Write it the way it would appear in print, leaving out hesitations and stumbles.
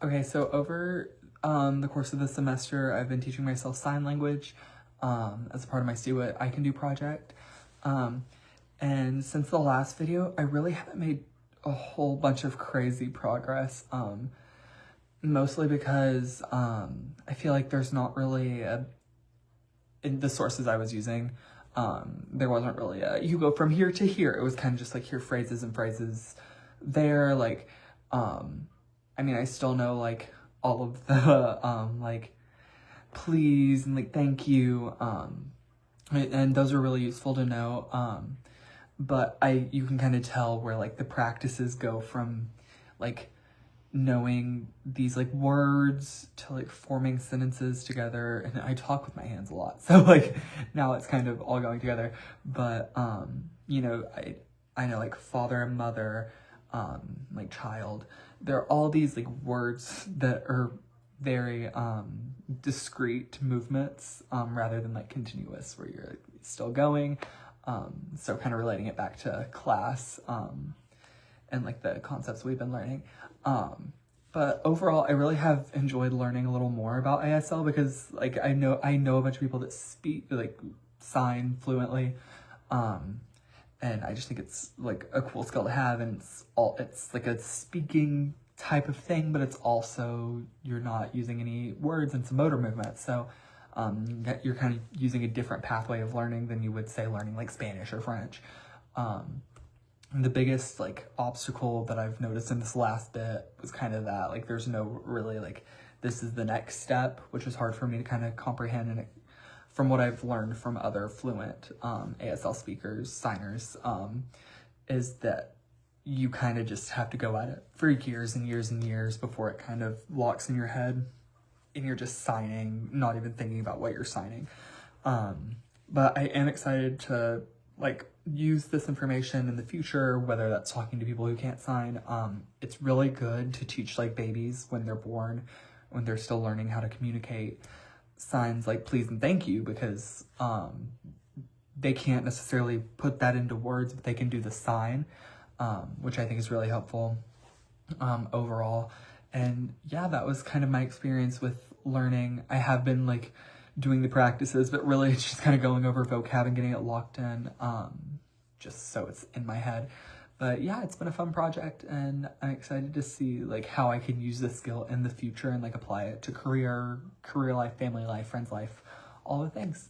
Okay, so over the course of the semester, I've been teaching myself sign language as a part of my See What I Can Do project. And since the last video, I really haven't made a whole bunch of crazy progress, mostly because I feel like there's not really in the sources I was using, there wasn't really you go from here to here. It was kind of just like here phrases and phrases there, like, I mean, I still know like all of the like please and like thank you, and those are really useful to know, but you can kind of tell where like the practices go from like knowing these like words to like forming sentences together. And I talk with my hands a lot, so like now it's kind of all going together. But you know, I know like father and mother, like child, there are all these like words that are very discrete movements, rather than like continuous where you're like, still going. So kind of relating it back to class, and like the concepts we've been learning. But overall, I really have enjoyed learning a little more about ASL because like I know a bunch of people that speak, like sign fluently. And I just think it's like a cool skill to have, and it's like a speaking type of thing, but it's also, you're not using any words and some motor movements. So you're kind of using a different pathway of learning than you would say learning like Spanish or French. The biggest like obstacle that I've noticed in this last bit was kind of that, like there's no really like, this is the next step, which is hard for me to kind of comprehend. And from what I've learned from other fluent ASL speakers, signers, is that you kind of just have to go at it for years and years and years before it kind of locks in your head and you're just signing, not even thinking about what you're signing. But I am excited to like use this information in the future, whether that's talking to people who can't sign. It's really good to teach like babies when they're born, when they're still learning how to communicate signs like please and thank you, because they can't necessarily put that into words, but they can do the sign, which I think is really helpful overall. And yeah, that was kind of my experience with learning. I have been like doing the practices, but really it's just kind of going over vocab and getting it locked in, just so it's in my head. But yeah, it's been a fun project, and I'm excited to see like how I can use this skill in the future and like apply it to career life, family life, friends life, all the things.